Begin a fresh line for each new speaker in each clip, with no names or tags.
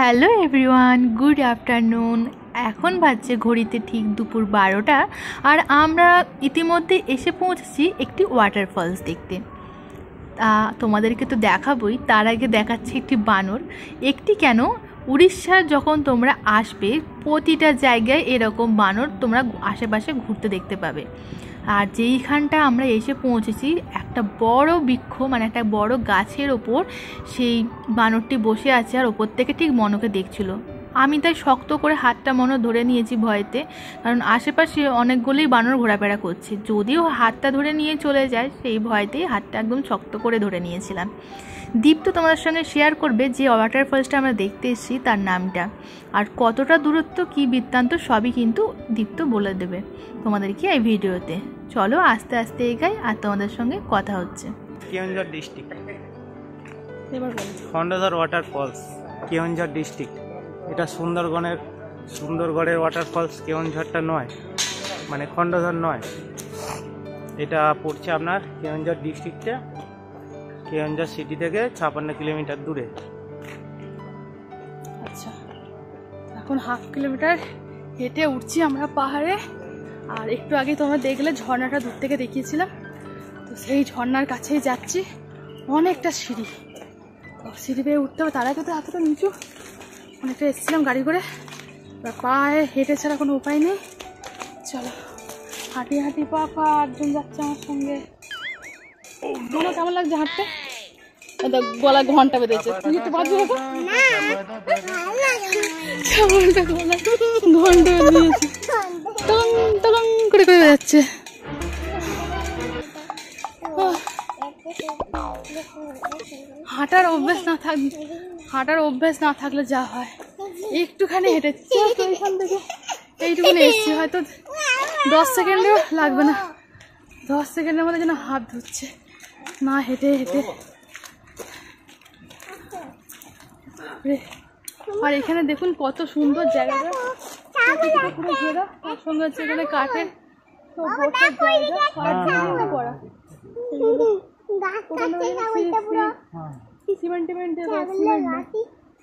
Hello everyone, good afternoon. এখন বাজছে ঘড়িতে ঠিক দুপুর 12টা, আর আমরা ইতিমধ্যে এসে পৌঁছেছি একটি ওয়াটারফলস দেখতে। তোমাদেরকে তো দেখাবই, তার আগে দেখাচ্ছি একটি বানর। একটি কেন, উড়িষ্যার যখন তোমরা আসবে প্রতিটা জায়গায় এরকম বানর তোমরা আশেপাশে ঘুরতে দেখতে পাবে। আর যেইখানটা আমরা এসে পৌঁছেছি একটা বড় বৃক্ষ, মানে একটা বড় গাছের ওপর সেই বানরটি বসে আছে, আর ওপর থেকে ঠিক মনকে দেখছিল। আমি তাই শক্ত করে হাতটা ধরে নিয়েছি ভয়েতে, কারণ আশেপাশে অনেকগুলোই বানর ঘোরাফেরা করছে। যদিও হাতটা ধরে নিয়ে চলে যায়, সেই ভয়তেই হাতটা একদম শক্ত করে ধরে নিয়েছিলাম। দীপ তো তোমাদের সঙ্গে শেয়ার করবে যে ওয়াটারফলসটা আমরা দেখতে এসেছি তার নামটা, আর কতটা দূরত্ব কী বৃত্তান্ত সবই কিন্তু দীপ তো বলে দেবে তোমাদেরকে এই ভিডিওতে। চলো আস্তে আস্তে এগাই, আর তোমাদের সঙ্গে কথা হচ্ছে।
কেওনঝর ডিস্ট্রিক্ট, এবার খন্ডধর ওয়াটারফলস, কেওনঝর ডিস্ট্রিক্ট। এটা সুন্দরগড়ের ওয়াটারফলস। কেওনঝরটা নয়, মানে খন্ডধর নয়, এটা পড়ছে আপনার কেওনঝর ডিস্ট্রিক্টে, কেওনঝর সিটি থেকে 56 কিলোমিটার দূরে।
আচ্ছা, এখন হাফ কিলোমিটার হেঁটে উঠছি আমরা পাহাড়ে। আর একটু আগে তোমরা দেখলে ঝর্ণাটা দূর থেকে দেখিয়েছিলাম, তো সেই ঝর্ণার কাছেই যাচ্ছি। অনেকটা সিঁড়ি, সিঁড়ি বেয়ে উঠতে হবে, তার আগে তো এতটা নিচু। অনেকটা এসেছিলাম গাড়ি করে, পায়ে হেঁটে ছাড়া কোনো উপায় নেই। চলো হাঁটি হাঁটি পা আটজন যাচ্ছে আমার সঙ্গে। মনে কেমন লাগছে হাঁটতে? গলা ঘন্টা বেঁধেছে, তুই একটু বাঁচবে ঘন্টা বেঁধেছে, তখন করে করে যাচ্ছে। হাঁটার অভ্যাস না থাকলে যা হয়। একটুখানি হেঁটেছি, এখান থেকে এইটুকুনি এসছি, হয়তো 10 সেকেন্ডও লাগবে না। 10 সেকেন্ডের মধ্যে যেন হাত ধুচ্ছে না হেঁটে হেঁটে। আর এখানে দেখুন কত সুন্দর জায়গাটা, পুরো ঘেরা। তার সঙ্গে হচ্ছে এখানে কাঠের করা,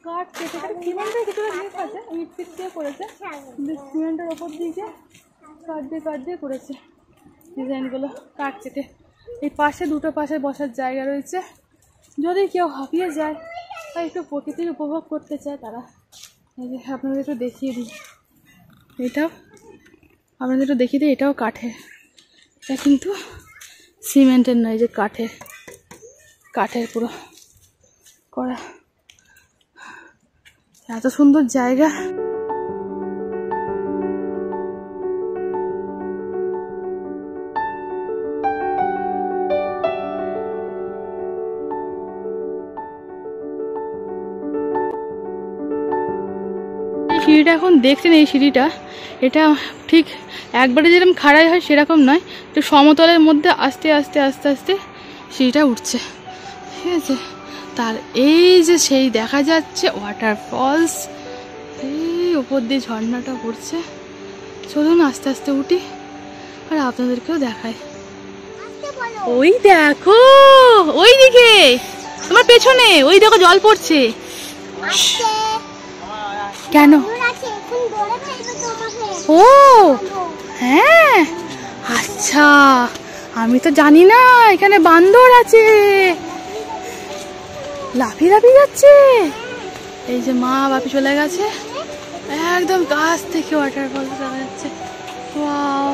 কাঠ কেটে সিমেন্টের কিছুটা জিনিস আছে, ইট পিট দিয়ে করেছে, সিমেন্টের ওপর দিকে কাঠ দিয়ে করেছে ডিজাইনগুলো, কাঠ কেটে। এই পাশে দুটো পাশে বসার জায়গা রয়েছে, যদি কেউ হাঁপিয়ে যায় বা একটু প্রকৃতির উপভোগ করতে চায় তারা। এই যে আপনাদের একটু দেখিয়ে দিই, এটাও কাঠের, এটা কিন্তু সিমেন্টের নয়, যে কাঠের পুরো করা। এত সুন্দর জায়গা। সিঁড়িটা এখন দেখছেন, এই সিঁড়িটা এটা ঠিক একবারে যেরকম খাড়াই হয় সেরকম নয়, একটু সমতলের মধ্যে আস্তে আস্তে আস্তে আস্তে সিঁড়িটা উঠছে, ঠিক আছে। তার এই যে সেই দেখা যাচ্ছে ওয়াটারফলস, এই ওপর দিয়ে ঝর্ণাটা পড়ছে। চলুন আস্তে আস্তে উঠি আর আপনাদেরকেও দেখাই। ওই দেখো, ওই দিকে তোমার পেছনে, ওই দেখো জল পড়ছে। কেন? ও হ্যাঁ, আচ্ছা, আমি তো জানি না এখানে বান্দর আছে, লাফিয়ে যাচ্ছে। এই যে মা বাপি চলে গেছে, একদম কাছ থেকে ওয়াটারফল দেখা যাচ্ছে। ওয়াও,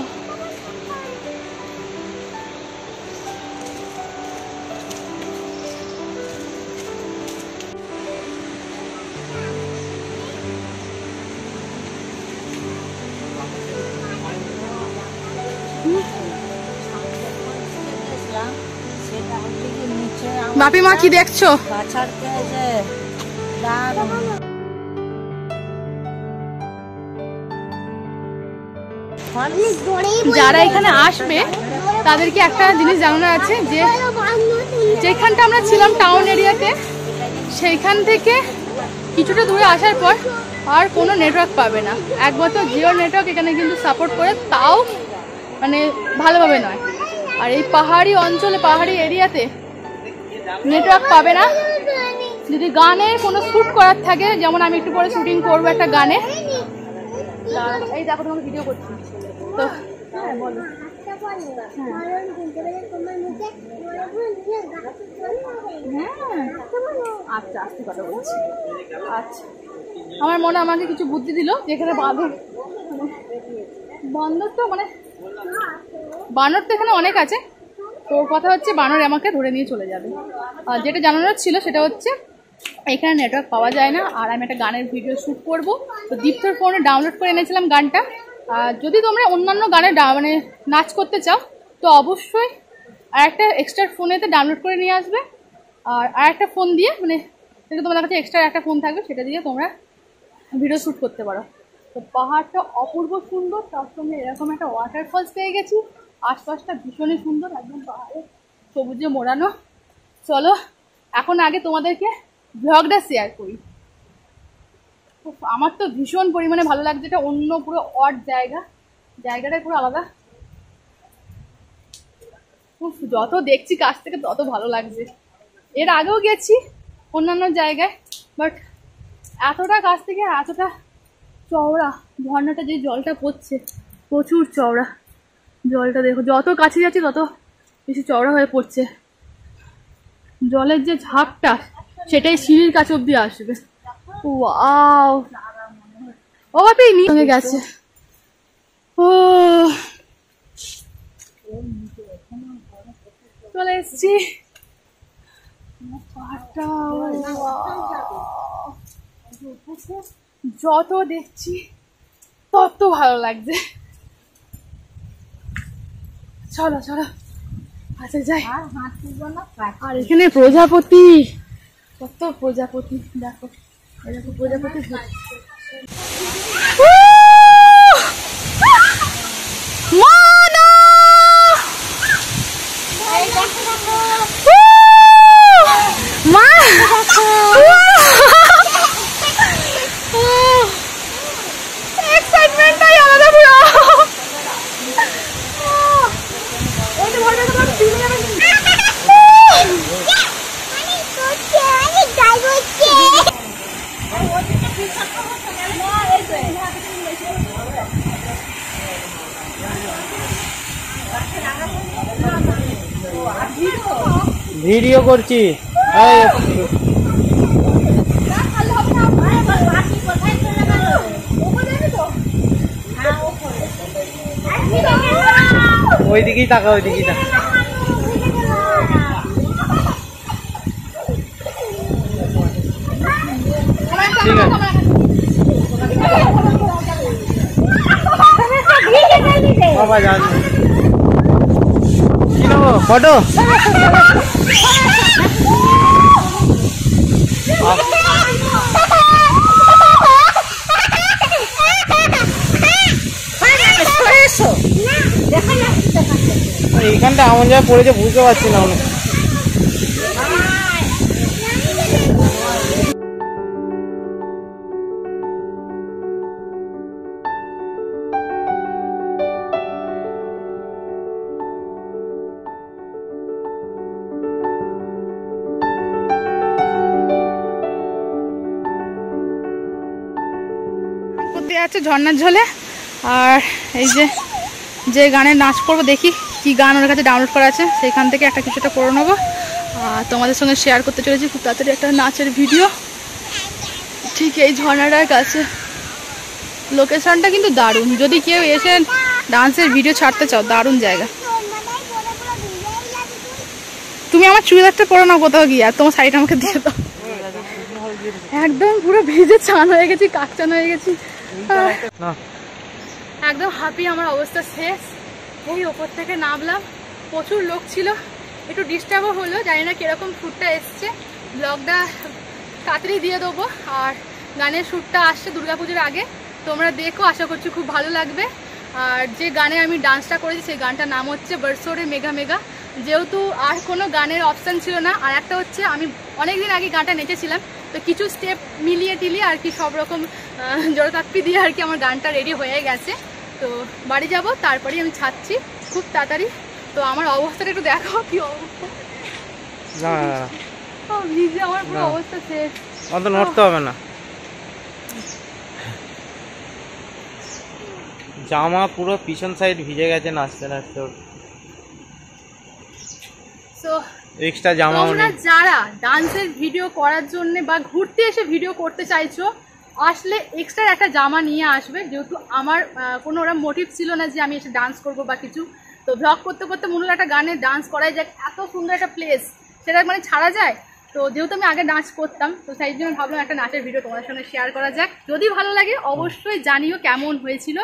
বাপি মা কি দেখছো? যারা এখানে আসবে তাদেরকে একটা জিনিস জানানো আছে, যে যেখানটা আমরা ছিলাম টাউন এরিয়াতে, সেইখান থেকে কিছুটা দূরে আসার পর আর কোনো নেটওয়ার্ক পাবে না। একমাত্র জিও নেটওয়ার্ক এখানে কিন্তু সাপোর্ট করে, তাও মানে ভালোভাবে নয়। আর এই পাহাড়ি অঞ্চলে, পাহাড়ি এরিয়াতে নেটওয়ার্ক পাবে না, যদি গানের কোনো শ্যুট করার থাকে, যেমন আমি একটু পরে শুটিং করবো একটা গানে, এই দেখো তোমাকে ভিডিও করছি তো। হ্যাঁ বলো। আচ্ছা আস্তে কথা বলছি। আচ্ছা আমার মনে আমাকে কিছু বুদ্ধি দিল যেখানে বান্দর তো মানে বানর তো এখানে অনেক আছে। তোর কথা হচ্ছে বানর আমাকে ধরে নিয়ে চলে যাবে। আর যেটা জানানোর ছিল সেটা হচ্ছে এখানে নেটওয়ার্ক পাওয়া যায় না, আর আমি একটা গানের ভিডিও শ্যুট করব। তো দীপ্তর ফোনে ডাউনলোড করে এনেছিলাম গানটা। আর যদি তোমরা অন্যান্য গানে মানে নাচ করতে চাও তো অবশ্যই আর একটা এক্সট্রা ফোনেতে ডাউনলোড করে নিয়ে আসবে। আর একটা ফোন দিয়ে মানে যেটা তোমাদের কাছে এক্সট্রা একটা ফোন থাকবে সেটা দিয়ে তোমরা ভিডিও শ্যুট করতে পারো। তো পাহাড়টা অপূর্ব সুন্দর, তার সঙ্গে এরকম একটা ওয়াটারফলস পেয়ে গেছি। আশপাশটা ভীষণই সুন্দর, একদম পাহাড়ে সবুজে মোড়ানো। চলো এখন আগে তোমাদেরকে ব্লগটা শেয়ার করি। আমার তো ভীষণ পরিমাণে ভালো লাগছে, এটা অন্য পুরো অড জায়গাটাই পুরো আলাদা। যত দেখছি কাছ থেকে তত ভালো লাগছে। এর আগেও গেছি অন্যান্য জায়গায়, বাট এতটা কাছ থেকে এতটা চওড়া ঝর্ণাটা, যে জলটা পড়ছে প্রচুর চওড়া জলটা। দেখো যত কাছে যাচ্ছি তত বেশি চওড়া হয়ে পড়ছে। জলের যে ঝাঁকটা সেটাই সিঁড়ির কাছে অব্দি আসবে। ওয়াও, ও বাপি নিয়ে গেছে। ও চলে এসছি পাহাড়টা। যত দেখছি তত ভালো লাগছে। চলো চলো আচ্ছা যাই। আর এখানে প্রজাপতি, কত প্রজাপতি দেখো, এরকম প্রজাপতি।
ভিডিও করছি। ওইদিকেই তাকা, ওইদিকেই তাকা। ঠিক আছে বাবা, যান কি নেবো ফটো। এইখানটা এমন জায়গায় পড়েছে বুঝতে পারছি না।
আছে ঝর্ণার ঝোলে। আর এই যে গানে নাচ করবো, দেখি কি গান ওর কাছে ডাউনলোড করা আছে, সেইখান থেকে একটা কিছুটা করে নেবো আর তোমাদের সঙ্গে শেয়ার করতে চলেছি খুব তাড়াতাড়ি একটা নাচের ভিডিও। ঠিক এই ঝর্ণাটার কাছে। লোকেশনটা কিন্তু দারুণ, যদি কেউ এসে ডান্সের ভিডিও ছাড়তে চাও দারুণ জায়গা। তুমি আমার চুড়িদারটা পরে নাও কোথাও গিয়ে, আর তোমার শাড়িটা আমাকে দিয়ে দাও। একদম পুরো ভিজে চান হয়ে গেছি, কাকচান হয়ে গেছি, একদম হাঁপিয়ে আমার অবস্থা শেষ। এই ওপর থেকে নামলাম, প্রচুর লোক ছিল, একটু ডিস্টার্বও হলো, জানি না কিরকম শ্যুটটা এসছে। ব্লগটা তাড়াতাড়ি দিয়ে দেবো। আর গানের শ্যুটটা আসছে দুর্গাপুজোর আগে, তোমরা দেখো, আশা করছি খুব ভালো লাগবে। আর যে গানে আমি ডান্সটা করেছি সেই গানটার নাম হচ্ছে বরসোরে মেঘা মেঘা। যেহেতু আর কোনো গানের অপশান ছিল না, আর একটা হচ্ছে আমি অনেক দিন আগে গানটা নেচেছিলাম, তো কিছু স্টেপ মিলিয়ে টিলিয়ে আর কি সব রকম জড়তাপ্পি দিয়ে আর কি আমার গানটা রেডি হয়ে গেছে। তো বাড়ি যাব, তারপরেই আমি ছাড়ছি খুব তাড়াতাড়ি। তো আমার অবস্থাটা একটু দেখো কি অবস্থা। ভিজে আমার পুরো
না।
অবস্থা শেষ।
অত নড়তে হবে না, জামা পুরো পিছন সাইড ভিজে গেছে নাচতে নাচতে।
সো
এক্সট্রা জামাও
তোমরা
নেই।
যারা ডান্সের ভিডিও করার জন্য বা ঘুরতে এসে ভিডিও করতে চাইছো, আসলে এক্সট্রা একটা জামা নিয়ে আসবে, যেহেতু আমার কোনো ওরা মোটিভ ছিল না যে আমি এসে ডান্স করবো বা কিছু। তো ব্লগ করতে করতে মনে হলো একটা গানে ডান্স করাই যাক, এত সুন্দর একটা প্লেস, সেটা মানে ছাড়া যায়। তো যেহেতু আমি আগে ডান্স করতাম, তো সেই জন্য ভাবলাম একটা নাচের ভিডিও তোমাদের সঙ্গে শেয়ার করা যাক। যদি ভালো লাগে অবশ্যই জানিও কেমন হয়েছিল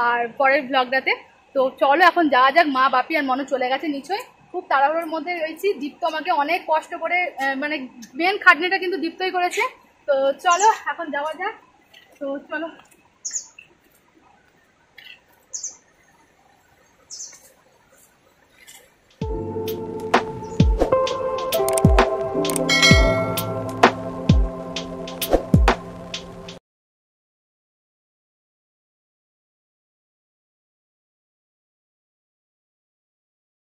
আর পরের ব্লগটাতে। তো চলো এখন যাওয়া যাক, মা বাপি আর মনে চলে গেছে নিশ্চয়ই, খুব তাড়াহুড়োর মধ্যে রয়েছি। দীপ্ত আমাকে অনেক কষ্ট করে মানে মেন খাটনিটা কিন্তু দীপ্তই করেছে। তো চলো এখন যাওয়া যাক, তো চলো।